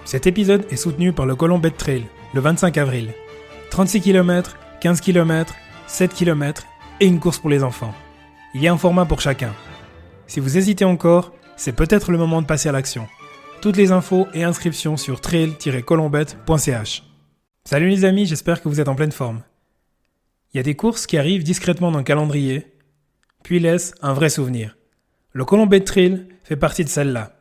Cet épisode est soutenu par le Colombette Trail, le 25 avril. 36 km, 15 km, 7 km et une course pour les enfants. Il y a un format pour chacun. Si vous hésitez encore, c'est peut-être le moment de passer à l'action. Toutes les infos et inscriptions sur trail-colombette.ch. Salut les amis, j'espère que vous êtes en pleine forme. Il y a des courses qui arrivent discrètement dans le calendrier, puis laissent un vrai souvenir. Le Colombette Trail fait partie de celle-là.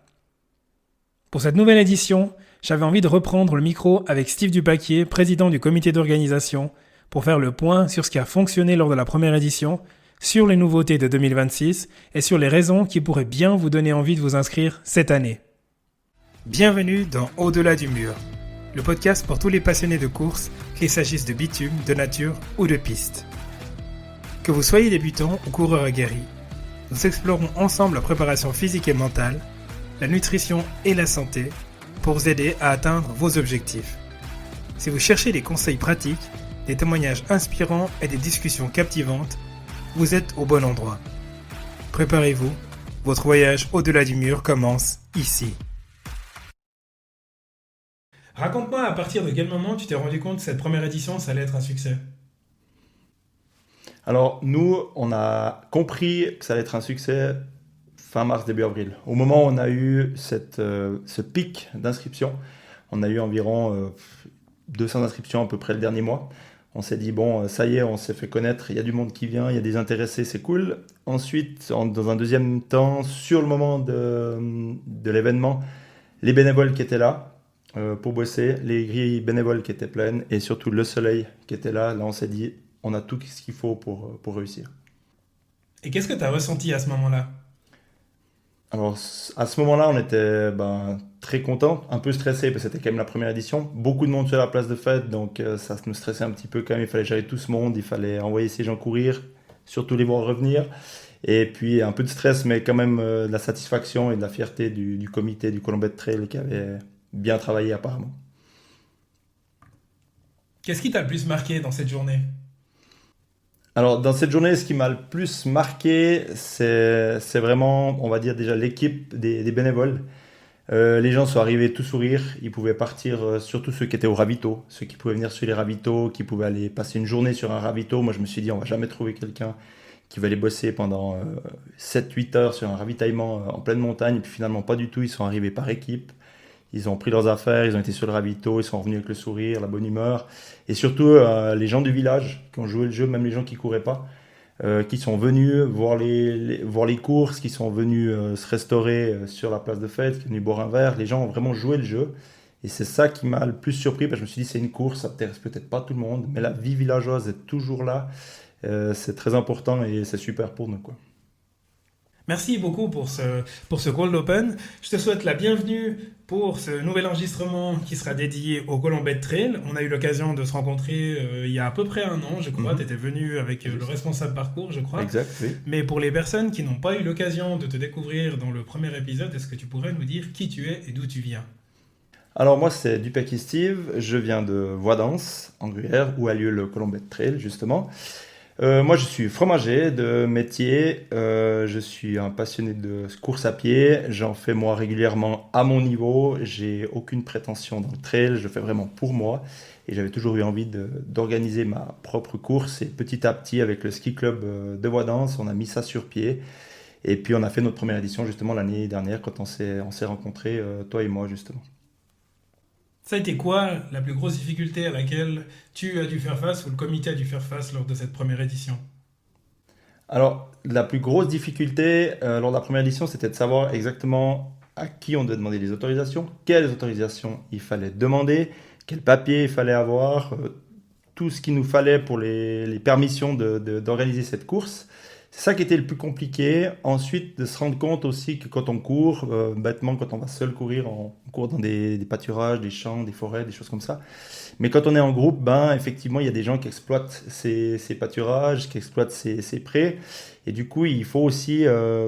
Pour cette nouvelle édition, j'avais envie de reprendre le micro avec Steve Dupaquier, président du comité d'organisation, pour faire le point sur ce qui a fonctionné lors de la première édition, sur les nouveautés de 2026 et sur les raisons qui pourraient bien vous donner envie de vous inscrire cette année. Bienvenue dans Au-delà du mur, le podcast pour tous les passionnés de course, qu'il s'agisse de bitume, de nature ou de piste. Que vous soyez débutant ou coureur aguerri, nous explorons ensemble la préparation physique et mentale, la nutrition et la santé pour vous aider à atteindre vos objectifs. Si vous cherchez des conseils pratiques, des témoignages inspirants et des discussions captivantes, vous êtes au bon endroit. Préparez-vous, votre voyage au-delà du mur commence ici. Raconte-moi à partir de quel moment tu t'es rendu compte que cette première édition, ça allait être un succès. Alors nous, on a compris que ça allait être un succès fin mars, début avril. Au moment où on a eu ce pic d'inscriptions, on a eu environ 200 inscriptions à peu près le dernier mois. On s'est dit, bon, ça y est, on s'est fait connaître, il y a du monde qui vient, il y a des intéressés, c'est cool. Ensuite, dans un deuxième temps, sur le moment de l'événement, les bénévoles qui étaient là pour bosser, les grilles bénévoles qui étaient pleines et surtout le soleil qui était là, on s'est dit, on a tout ce qu'il faut pour réussir. Et qu'est-ce que tu as ressenti à ce moment-là ? Alors, à ce moment-là, on était très contents, un peu stressés parce que c'était quand même la première édition. Beaucoup de monde sur la place de fête, donc ça nous stressait un petit peu quand même. Il fallait gérer tout ce monde, il fallait envoyer ces gens courir, surtout les voir revenir. Et puis un peu de stress, mais quand même de la satisfaction et de la fierté du comité du Colombette Trail qui avait bien travaillé apparemment. Qu'est-ce qui t'a le plus marqué dans cette journée ? Alors, dans cette journée, ce qui m'a le plus marqué, c'est vraiment, on va dire déjà l'équipe des bénévoles. Les gens sont arrivés tout sourire, ils pouvaient partir, surtout ceux qui étaient au ravito, ceux qui pouvaient venir sur les ravitaux, qui pouvaient aller passer une journée sur un ravito. Moi, je me suis dit, on va jamais trouver quelqu'un qui va aller bosser pendant 7-8 heures sur un ravitaillement en pleine montagne. Et puis finalement, pas du tout, ils sont arrivés par équipe. Ils ont pris leurs affaires, ils ont été sur le ravito, ils sont revenus avec le sourire, la bonne humeur. Et surtout, les gens du village qui ont joué le jeu, même les gens qui ne couraient pas, qui sont venus voir les courses, qui sont venus se restaurer sur la place de fête, qui sont venus boire un verre. Les gens ont vraiment joué le jeu. Et c'est ça qui m'a le plus surpris, parce que je me suis dit, c'est une course, ça n'intéresse peut-être pas tout le monde, mais la vie villageoise est toujours là. C'est très important et c'est super pour nous, quoi. Merci beaucoup pour ce cold open. Je te souhaite la bienvenue pour ce nouvel enregistrement qui sera dédié au Colombette Trail. On a eu l'occasion de se rencontrer il y a à peu près un an, je crois. Tu étais venu avec le responsable parcours, je crois. Exact, oui. Mais pour les personnes qui n'ont pas eu l'occasion de te découvrir dans le premier épisode, est-ce que tu pourrais nous dire qui tu es et d'où tu viens ? Alors moi, c'est Dupaquier Steve. Je viens de Voidance, en Gruyère, où a lieu le Colombette Trail, justement. Moi, je suis fromager de métier. Je suis un passionné de course à pied. J'en fais moi régulièrement à mon niveau. J'ai aucune prétention dans le trail. Je fais vraiment pour moi. Et j'avais toujours eu envie d'organiser ma propre course. Et petit à petit, avec le ski club de Voidance, on a mis ça sur pied. Et puis, on a fait notre première édition justement l'année dernière quand on s'est rencontrés, toi et moi, justement. Ça a été quoi la plus grosse difficulté à laquelle tu as dû faire face ou le comité a dû faire face lors de cette première édition ? Alors, la plus grosse difficulté lors de la première édition, c'était de savoir exactement à qui on devait demander les autorisations, quelles autorisations il fallait demander, quel papier il fallait avoir, tout ce qu'il nous fallait pour les permissions d'organiser cette course. C'est ça qui était le plus compliqué. Ensuite, de se rendre compte aussi que quand on court, bêtement, quand on va seul courir, on court dans des pâturages, des champs, des forêts, des choses comme ça. Mais quand on est en groupe, effectivement, il y a des gens qui exploitent ces pâturages, qui exploitent ces prés. Et du coup, il faut aussi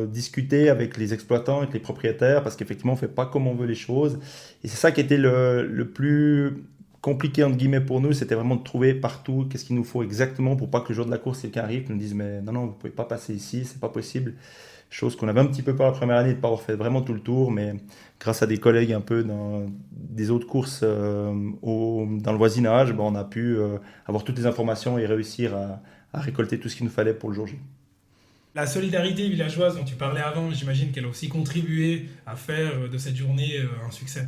discuter avec les exploitants, avec les propriétaires, parce qu'effectivement, on ne fait pas comme on veut les choses. Et c'est ça qui était le plus compliqué entre guillemets pour nous, c'était vraiment de trouver partout qu'est-ce qu'il nous faut exactement pour pas que le jour de la course quelqu'un arrive et nous dise mais non vous pouvez pas passer ici, c'est pas possible. chose qu'on avait un petit peu peur la première année de ne pas avoir fait vraiment tout le tour, mais grâce à des collègues un peu dans des autres courses dans le voisinage, ben, on a pu avoir toutes les informations et réussir à récolter tout ce qu'il nous fallait pour le jour J. La solidarité villageoise dont tu parlais avant, j'imagine qu'elle a aussi contribué à faire de cette journée un succès.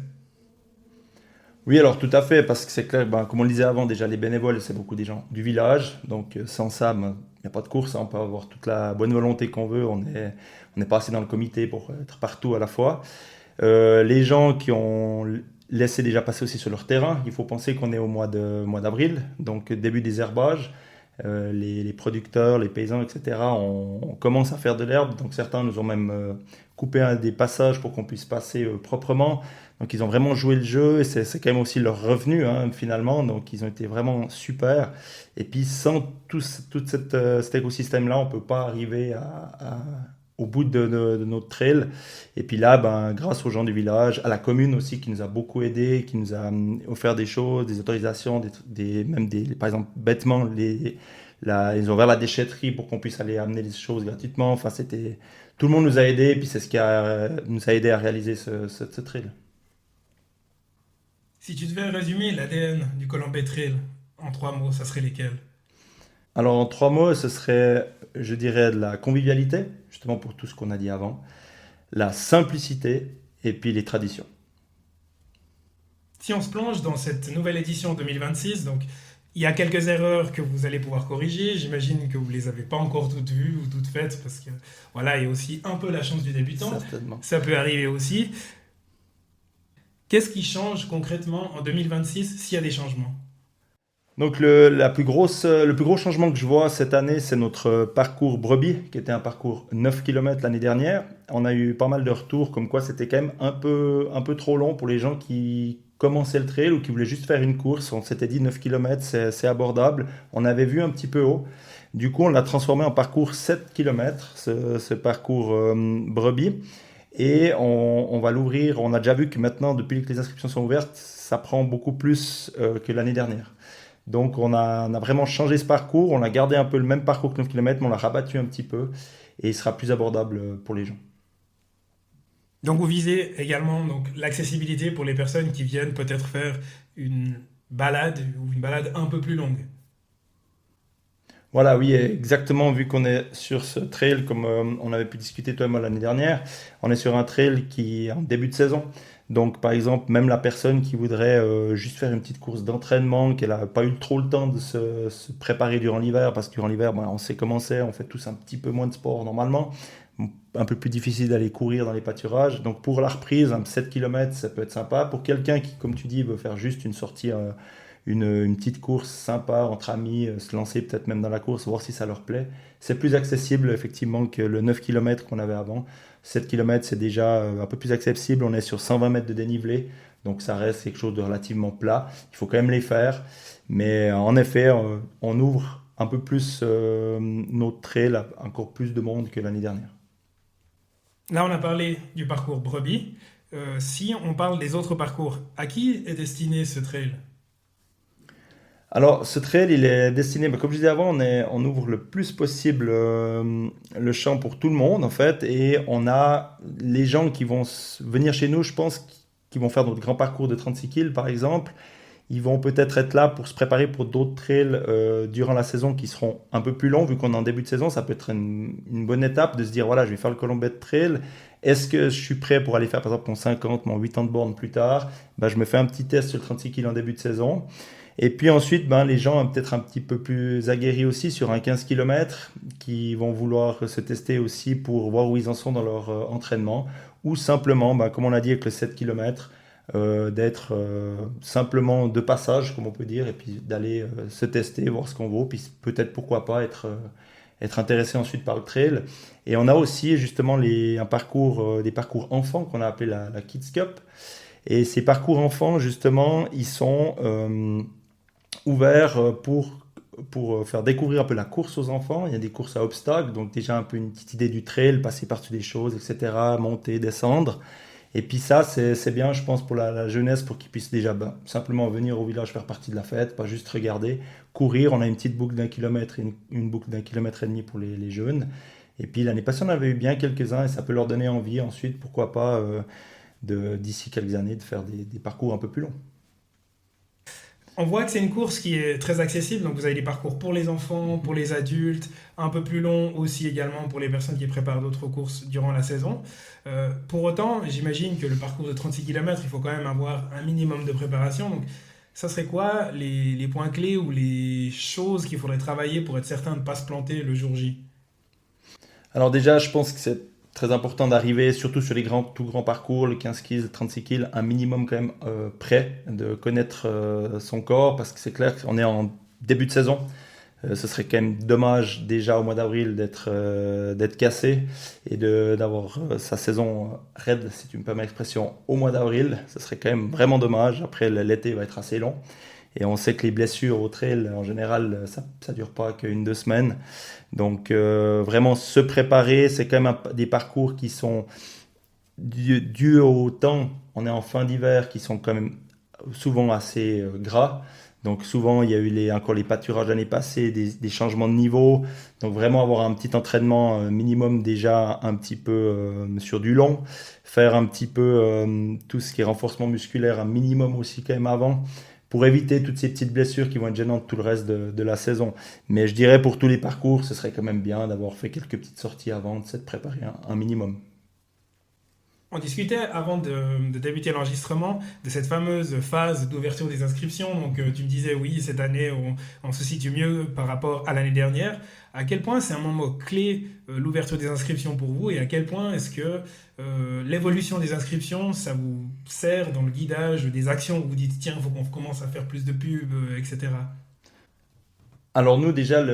Oui, alors tout à fait, parce que c'est clair, ben, comme on le disait avant, déjà les bénévoles, c'est beaucoup des gens du village, donc sans ça, ben, il n'y a pas de course, hein, on peut avoir toute la bonne volonté qu'on veut, on n'est pas assez dans le comité pour être partout à la fois. Les gens qui ont laissé déjà passer aussi sur leur terrain, il faut penser qu'on est au mois d'avril, donc début des herbages. Les producteurs, les paysans, etc., on commence à faire de l'herbe. Donc certains nous ont même coupé des passages pour qu'on puisse passer proprement. Donc ils ont vraiment joué le jeu et c'est quand même aussi leur revenu hein, finalement. Donc ils ont été vraiment super. Et puis sans tout cet écosystème-là, on ne peut pas arriver au bout de notre trail. Et puis là, ben, grâce aux gens du village, à la commune aussi qui nous a beaucoup aidé, qui nous a offert des choses, des autorisations, par exemple bêtement, ils ont ouvert la déchetterie pour qu'on puisse aller amener les choses gratuitement. Enfin, tout le monde nous a aidés et puis c'est ce qui nous a aidé à réaliser ce trail. Si tu devais résumer l'ADN du Colombet Trail en 3 mots, ça serait lesquels? Alors en 3 mots, ce serait, je dirais, de la convivialité, justement pour tout ce qu'on a dit avant, la simplicité et puis les traditions. Si on se plonge dans cette nouvelle édition 2026, donc il y a quelques erreurs que vous allez pouvoir corriger. J'imagine que vous ne les avez pas encore toutes vues ou toutes faites parce que voilà, il y a aussi un peu la chance du débutant. Certainement. Ça peut arriver aussi. Qu'est-ce qui change concrètement en 2026 s'il y a des changements? Donc le plus gros changement que je vois cette année, c'est notre parcours brebis, qui était un parcours 9 km l'année dernière. On a eu pas mal de retours comme quoi c'était quand même un peu trop long pour les gens qui commençaient le trail ou qui voulaient juste faire une course. On s'était dit 9 km, c'est abordable. On avait vu un petit peu haut. Du coup, on l'a transformé en parcours 7 km, ce parcours brebis. Et on va l'ouvrir. On a déjà vu que maintenant, depuis que les inscriptions sont ouvertes, ça prend beaucoup plus que l'année dernière. Donc on a vraiment changé ce parcours, on a gardé un peu le même parcours que 9 km, mais on l'a rabattu un petit peu et il sera plus abordable pour les gens. Donc vous visez également donc l'accessibilité pour les personnes qui viennent peut-être faire une balade ou une balade un peu plus longue. Voilà, oui, exactement, vu qu'on est sur ce trail, comme on avait pu discuter toi et moi l'année dernière, on est sur un trail qui est en début de saison. Donc, par exemple, même la personne qui voudrait juste faire une petite course d'entraînement, qu'elle n'a pas eu trop le temps de se préparer durant l'hiver, parce que durant l'hiver, ben, on sait comment c'est, on fait tous un petit peu moins de sport normalement, un peu plus difficile d'aller courir dans les pâturages. Donc, pour la reprise, 7 km, ça peut être sympa. Pour quelqu'un qui, comme tu dis, veut faire juste une sortie une petite course sympa entre amis, se lancer peut-être même dans la course, voir si ça leur plaît. C'est plus accessible effectivement que le 9 km qu'on avait avant. 7 km c'est déjà un peu plus accessible, on est sur 120 mètres de dénivelé, donc ça reste quelque chose de relativement plat. Il faut quand même les faire, mais en effet on ouvre un peu plus notre trail à encore plus de monde que l'année dernière. Là, on a parlé du parcours brebis. Si on parle des autres parcours, à qui est destiné ce trail? Alors, ce trail, il est destiné, comme je disais avant, on ouvre le plus possible le champ pour tout le monde, en fait, et on a les gens qui vont venir chez nous, je pense, qui vont faire notre grand parcours de 36 kills, par exemple. Ils vont peut-être être là pour se préparer pour d'autres trails durant la saison qui seront un peu plus longs, vu qu'on est en début de saison. Ça peut être une bonne étape de se dire, voilà, je vais faire le Colombet Trail. Est-ce que je suis prêt pour aller faire, par exemple, mon 50, mon 80 de borne plus tard? Ben, je me fais un petit test sur le 36 kills en début de saison. Et puis ensuite, ben, les gens peut-être un petit peu plus aguerris aussi sur un 15 km qui vont vouloir se tester aussi pour voir où ils en sont dans leur entraînement. Ou simplement, ben, comme on a dit avec le 7 km, d'être simplement de passage, comme on peut dire, et puis d'aller se tester, voir ce qu'on vaut, puis peut-être pourquoi pas être intéressé ensuite par le trail. Et on a aussi justement des parcours enfants qu'on a appelé la Kids Cup. Et ces parcours enfants, justement, ils sont ouvert pour faire découvrir un peu la course aux enfants. Il y a des courses à obstacles, donc déjà un peu une petite idée du trail, passer par-dessus des choses, etc., monter, descendre. Et puis ça, c'est bien, je pense, pour la jeunesse, pour qu'ils puissent déjà simplement venir au village faire partie de la fête, pas juste regarder, courir. On a une petite boucle d'1 kilomètre et une boucle d'1,5 km pour les jeunes. Et puis l'année passée, on avait eu bien quelques-uns et ça peut leur donner envie ensuite, pourquoi pas, d'ici quelques années, de faire des parcours un peu plus longs. On voit que c'est une course qui est très accessible, donc vous avez des parcours pour les enfants, pour les adultes, un peu plus longs aussi également pour les personnes qui préparent d'autres courses durant la saison. Pour autant, j'imagine que le parcours de 36 km, il faut quand même avoir un minimum de préparation. Donc, ça serait quoi les points clés ou les choses qu'il faudrait travailler pour être certain de ne pas se planter le jour J? Alors déjà, je pense que c'est très important d'arriver, surtout sur les tout grands parcours, les 15 kills, 36 kills, un minimum quand même prêt, de connaître son corps, parce que c'est clair qu'on est en début de saison. Ce serait quand même dommage déjà au mois d'avril d'être cassé et d'avoir sa saison raide, si tu me permets l'expression, au mois d'avril. Ce serait quand même vraiment dommage. Après, l'été va être assez long. Et on sait que les blessures au trail, en général, ça ne dure pas qu'une, 2 semaines. Donc vraiment se préparer, c'est quand même des parcours qui sont dus au temps. On est en fin d'hiver, qui sont quand même souvent assez gras. Donc souvent, il y a eu encore les pâturages l'année passée, des changements de niveau. Donc vraiment avoir un petit entraînement minimum déjà un petit peu sur du long. Faire un petit peu tout ce qui est renforcement musculaire, un minimum aussi quand même avant. Pour éviter toutes ces petites blessures qui vont être gênantes tout le reste de la saison. Mais je dirais pour tous les parcours, ce serait quand même bien d'avoir fait quelques petites sorties avant, de s'être préparé un minimum. On discutait avant de débuter l'enregistrement de cette fameuse phase d'ouverture des inscriptions. Donc, tu me disais, oui, cette année, on se situe mieux par rapport à l'année dernière. À quel point c'est un moment clé, l'ouverture des inscriptions pour vous, et à quel point est-ce que l'évolution des inscriptions, ça vous sert dans le guidage des actions où vous dites, tiens, il faut qu'on commence à faire plus de pubs, etc. Alors nous déjà,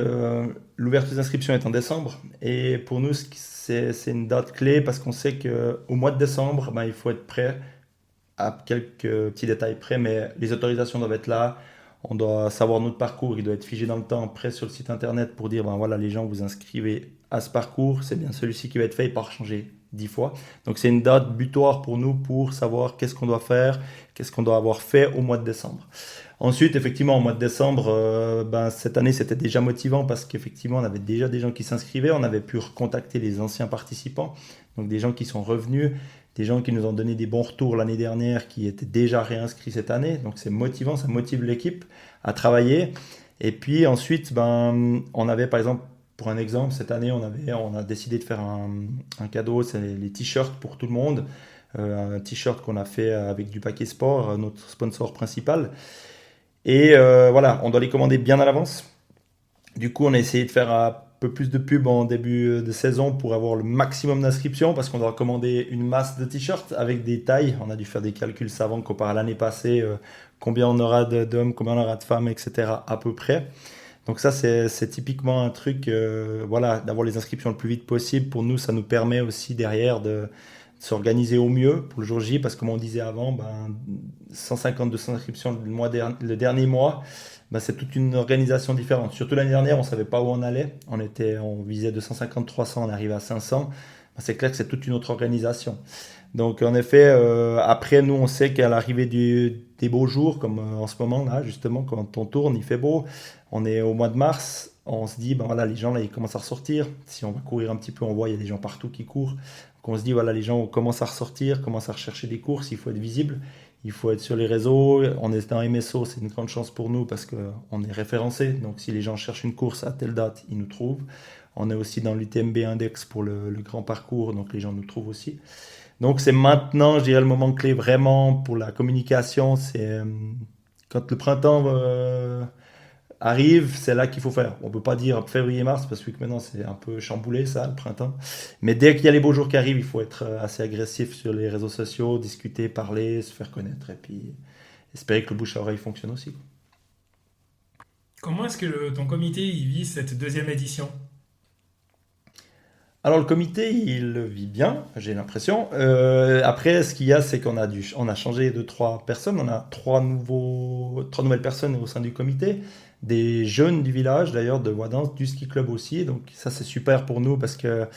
l'ouverture des inscriptions est en décembre. Et pour nous, c'est une date clé parce qu'on sait qu'au mois de décembre, ben, il faut être prêt à quelques petits détails près, mais les autorisations doivent être là. On doit savoir notre parcours, il doit être figé dans le temps, prêt sur le site internet pour dire, ben voilà, les gens vous inscrivez à ce parcours, c'est bien celui-ci qui va être fait, et pas changer 10 fois. Donc c'est une date butoir pour nous pour savoir qu'est-ce qu'on doit faire, qu'est-ce qu'on doit avoir fait au mois de décembre. Ensuite, effectivement, au mois de décembre, ben, cette année, c'était déjà motivant parce qu'effectivement, on avait déjà des gens qui s'inscrivaient, on avait pu recontacter les anciens participants, donc des gens qui sont revenus, des gens qui nous ont donné des bons retours l'année dernière, qui étaient déjà réinscrits cette année. Donc c'est motivant, ça motive l'équipe à travailler. Et puis ensuite, ben, on avait par exemple, pour un exemple, cette année, on a décidé de faire un cadeau, c'est les t-shirts pour tout le monde. Un t-shirt qu'on a fait avec du Paquet Sport, notre sponsor principal. Et voilà, on doit les commander bien à l'avance. Du coup, on a essayé de faire un peu plus de pub en début de saison pour avoir le maximum d'inscriptions parce qu'on doit commander une masse de t-shirts avec des tailles. On a dû faire des calculs savants comparé à l'année passée, combien on aura d'hommes, combien on aura de femmes, etc. à peu près. Donc ça, c'est typiquement un truc, voilà, d'avoir les inscriptions le plus vite possible. Pour nous, ça nous permet aussi derrière de s'organiser au mieux pour le jour J, parce que comme on disait avant, ben, 150-200 inscriptions le dernier mois, ben, c'est toute une organisation différente. Surtout l'année dernière, on ne savait pas où on allait. On visait 250-300, on arrivait à 500. Ben, c'est clair que c'est toute une autre organisation. Donc en effet, après, nous, on sait qu'à l'arrivée des beaux jours, comme en ce moment, là, justement, quand on tourne, il fait beau, on est au mois de mars, on se dit, ben voilà, les gens, là, ils commencent à ressortir. Si on va courir un petit peu, on voit, il y a des gens partout qui courent. Donc on se dit, voilà, les gens commencent à ressortir, commencent à rechercher des courses, il faut être visible, il faut être sur les réseaux. On est dans MSO, c'est une grande chance pour nous parce qu'on est référencé. Donc si les gens cherchent une course à telle date, ils nous trouvent. On est aussi dans l'UTMB Index pour le grand parcours, donc les gens nous trouvent aussi. Donc c'est maintenant, je dirais, le moment clé vraiment pour la communication. C'est quand le printemps arrive, c'est là qu'il faut faire. On ne peut pas dire février-mars parce que maintenant c'est un peu chamboulé ça, le printemps. Mais dès qu'il y a les beaux jours qui arrivent, il faut être assez agressif sur les réseaux sociaux, discuter, parler, se faire connaître et puis espérer que le bouche à oreille fonctionne aussi, quoi. Comment est-ce que ton comité y vit cette deuxième édition? Alors le comité, il le vit bien, j'ai l'impression. Après, ce qu'il y a, c'est on a changé de 3 personnes. On a trois nouvelles personnes au sein du comité, des jeunes du village d'ailleurs, de Wadens, du ski club aussi. Donc ça, c'est super pour nous parce que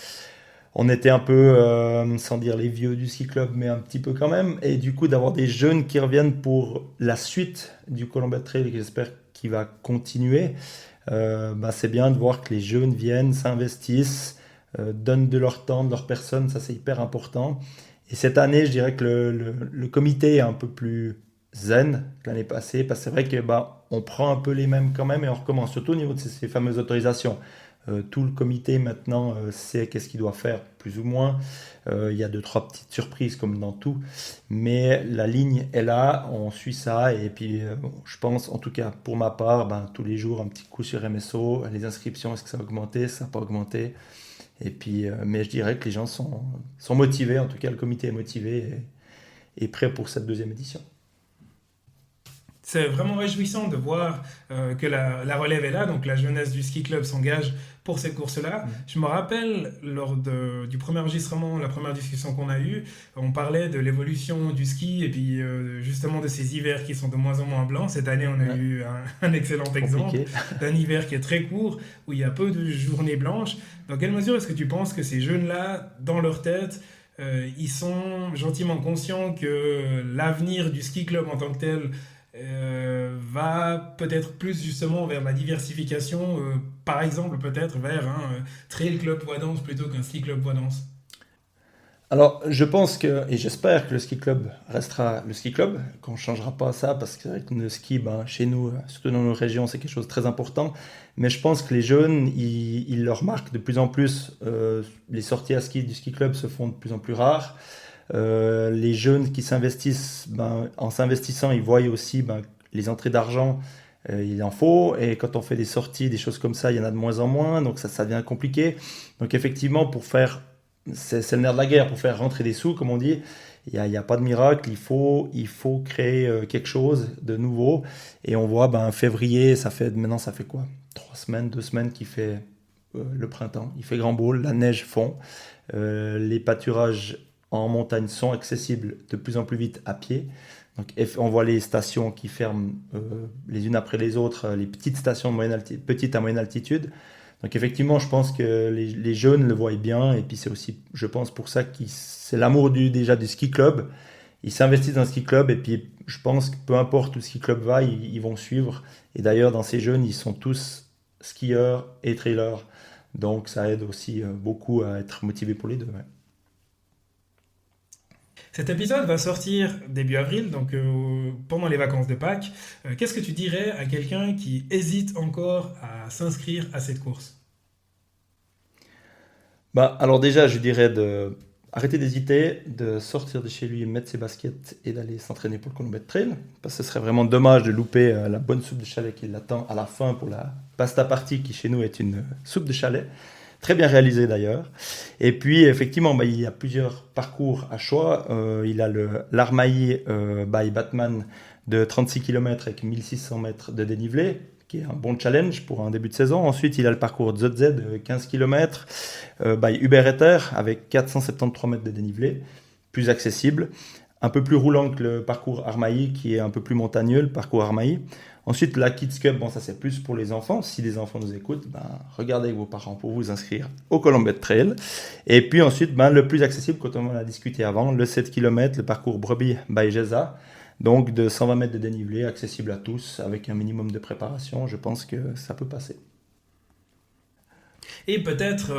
on était un peu, sans dire les vieux du ski club, mais un petit peu quand même. Et du coup, d'avoir des jeunes qui reviennent pour la suite du Colombia Trail, et j'espère qu'il va continuer. Bah, c'est bien de voir que les jeunes viennent, s'investissent, donnent de leur temps, de leur personne, ça c'est hyper important. Et cette année, je dirais que le comité est un peu plus zen que l'année passée, parce que c'est vrai que bah, on prend un peu les mêmes quand même et on recommence, surtout au niveau de ces fameuses autorisations. Tout le comité maintenant sait qu'est-ce qu'il doit faire, plus ou moins. Il y a deux, trois petites surprises comme dans tout, mais la ligne est là, on suit ça, et puis bon, je pense, en tout cas pour ma part, ben, tous les jours un petit coup sur MSO, les inscriptions, est-ce que ça a augmenté, ça n'a pas augmenté, et puis, mais je dirais que les gens sont motivés, en tout cas le comité est motivé et prêt pour cette deuxième édition. C'est vraiment réjouissant de voir que la relève est là, donc la jeunesse du ski club s'engage pour cette course-là. Mm. Je me rappelle, du premier enregistrement, la première discussion qu'on a eue, on parlait de l'évolution du ski et puis justement de ces hivers qui sont de moins en moins blancs. Cette année, on a Ouais, eu un excellent exemple compliqué. d'un hiver qui est très court, où il y a peu de journées blanches. Dans quelle mesure est-ce que tu penses que ces jeunes-là, dans leur tête, ils sont gentiment conscients que l'avenir du ski club en tant que tel va peut-être plus justement vers la diversification, par exemple peut-être vers un trail club voie danse plutôt qu'un ski club voie danse. Alors, je pense que, et j'espère que le ski club restera le ski club, qu'on ne changera pas ça, parce que c'est vrai que le ski, ben, chez nous, surtout dans nos régions, c'est quelque chose de très important. Mais je pense que les jeunes, ils le remarquent de plus en plus. Les sorties à ski du ski club se font de plus en plus rares. Les jeunes qui s'investissent, ben, en s'investissant, ils voient aussi ben, les entrées d'argent, il en faut. Et quand on fait des sorties, des choses comme ça, il y en a de moins en moins. Donc ça devient compliqué. Donc effectivement, c'est le nerf de la guerre, pour faire rentrer des sous, comme on dit. Il y a pas de miracle, il faut créer quelque chose de nouveau. Et on voit, ben, février, maintenant ça fait quoi? 3 semaines, 2 semaines qu'il fait le printemps. Il fait grand beau, la neige fond. Les pâturages en montagne sont accessibles de plus en plus vite à pied. Donc, on voit les stations qui ferment les unes après les autres, les petites stations de petites à moyenne altitude. Donc effectivement, je pense que les jeunes le voient bien, et puis c'est aussi, je pense, pour ça que c'est l'amour déjà du ski club. Ils s'investissent dans le ski club, et puis je pense que peu importe où le ski club va, ils vont suivre. Et d'ailleurs, dans ces jeunes, ils sont tous skieurs et trailers. Donc ça aide aussi beaucoup à être motivé pour les deux. Ouais. Cet épisode va sortir début avril, donc pendant les vacances de Pâques. Qu'est-ce que tu dirais à quelqu'un qui hésite encore à s'inscrire à cette course? Bah, alors déjà, je dirais de arrêter d'hésiter, de sortir de chez lui, mettre ses baskets et d'aller s'entraîner pour le Colombet Trail. Parce que ce serait vraiment dommage de louper la bonne soupe de chalet qui l'attend à la fin pour la pasta party qui chez nous est une soupe de chalet. Très bien réalisée d'ailleurs. Et puis effectivement, bah, il y a plusieurs parcours à choix. Il a l'Armaï by Batman de 36 km avec 1600 mètres de dénivelé, qui est un bon challenge pour un début de saison. Ensuite, il a le parcours ZZ de 15 km by Uber Ether avec 473 mètres de dénivelé, plus accessible. Un peu plus roulant que le parcours Armaï, qui est un peu plus montagneux, le parcours Armaï. Ensuite, la Kids Cup, bon, ça c'est plus pour les enfants. Si les enfants nous écoutent, ben, regardez avec vos parents pour vous inscrire au Colombet Trail. Et puis ensuite, ben, le plus accessible, quand on en a discuté avant, le 7 km, le parcours Brebis by Geza. Donc de 120 mètres de dénivelé, accessible à tous, avec un minimum de préparation. Je pense que ça peut passer. Et peut-être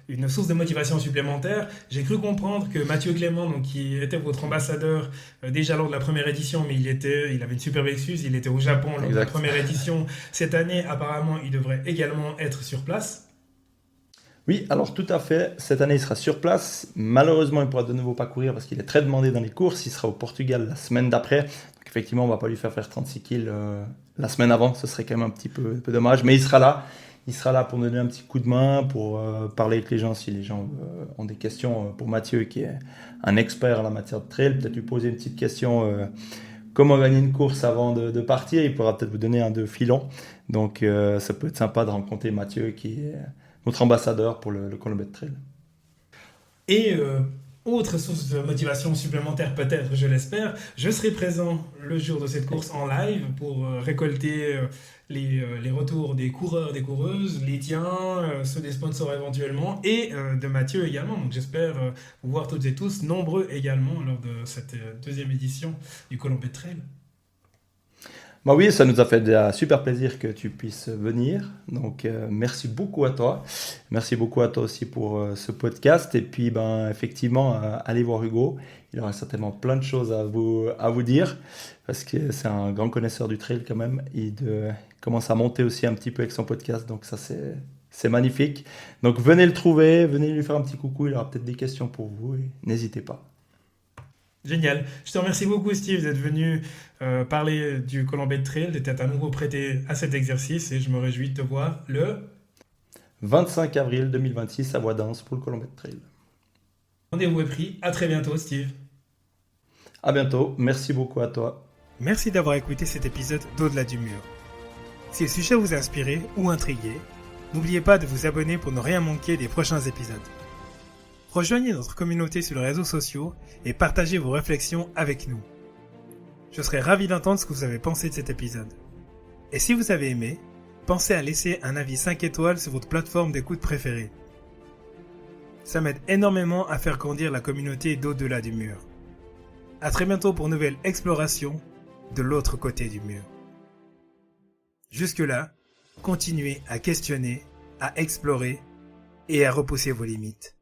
une source de motivation supplémentaire. J'ai cru comprendre que Mathieu Clément, donc, qui était votre ambassadeur déjà lors de la première édition, mais il avait une superbe excuse, il était au Japon lors de la Exact. première édition. Cette année, apparemment, il devrait également être sur place. Oui, alors tout à fait. Cette année, il sera sur place. Malheureusement, il pourra de nouveau pas courir parce qu'il est très demandé dans les courses. Il sera au Portugal la semaine d'après. Donc effectivement, on va pas lui faire 36 kills la semaine avant. Ce serait quand même un peu dommage. Mais il sera là. Il sera là pour nous donner un petit coup de main, pour parler avec les gens si les gens ont des questions pour Mathieu, qui est un expert en la matière de trail. Peut-être lui poser une petite question. Comment gagner une course avant de partir. Il pourra peut-être vous donner un deux filons. Donc ça peut être sympa de rencontrer Mathieu, qui est notre ambassadeur pour le Colombet Trail. Et autre source de motivation supplémentaire, peut-être, je l'espère, je serai présent le jour de cette course en live pour récolter les retours des coureurs, des coureuses, les tiens, ceux des sponsors éventuellement, et de Mathieu également. Donc j'espère vous voir toutes et tous, nombreux également, lors de cette deuxième édition du Colombet Trail. Bah oui, ça nous a fait un super plaisir que tu puisses venir. Donc, merci beaucoup à toi. Merci beaucoup à toi aussi pour ce podcast. Et puis, ben, effectivement, allez voir Hugo. Il aura certainement plein de choses à vous dire parce que c'est un grand connaisseur du trail quand même. Commence à monter aussi un petit peu avec son podcast. Donc, ça, c'est magnifique. Donc, venez le trouver, venez lui faire un petit coucou. Il aura peut-être des questions pour vous et n'hésitez pas. Génial. Je te remercie beaucoup, Steve, d'être venu parler du Colombet Trail, de t'être à nouveau prêté à cet exercice et je me réjouis de te voir le 25 avril 2026 à Voidance pour le Colombet Trail. rendez-vous est pris. À très bientôt, Steve. À bientôt. Merci beaucoup à toi. Merci d'avoir écouté cet épisode d'Au-delà du mur. Si le sujet vous a inspiré ou intrigué, n'oubliez pas de vous abonner pour ne rien manquer des prochains épisodes. Rejoignez notre communauté sur les réseaux sociaux et partagez vos réflexions avec nous. Je serai ravi d'entendre ce que vous avez pensé de cet épisode. Et si vous avez aimé, pensez à laisser un avis 5 étoiles sur votre plateforme d'écoute préférée. Ça m'aide énormément à faire grandir la communauté d'Au-delà du mur. À très bientôt pour une nouvelle exploration de l'autre côté du mur. Jusque-là, continuez à questionner, à explorer et à repousser vos limites.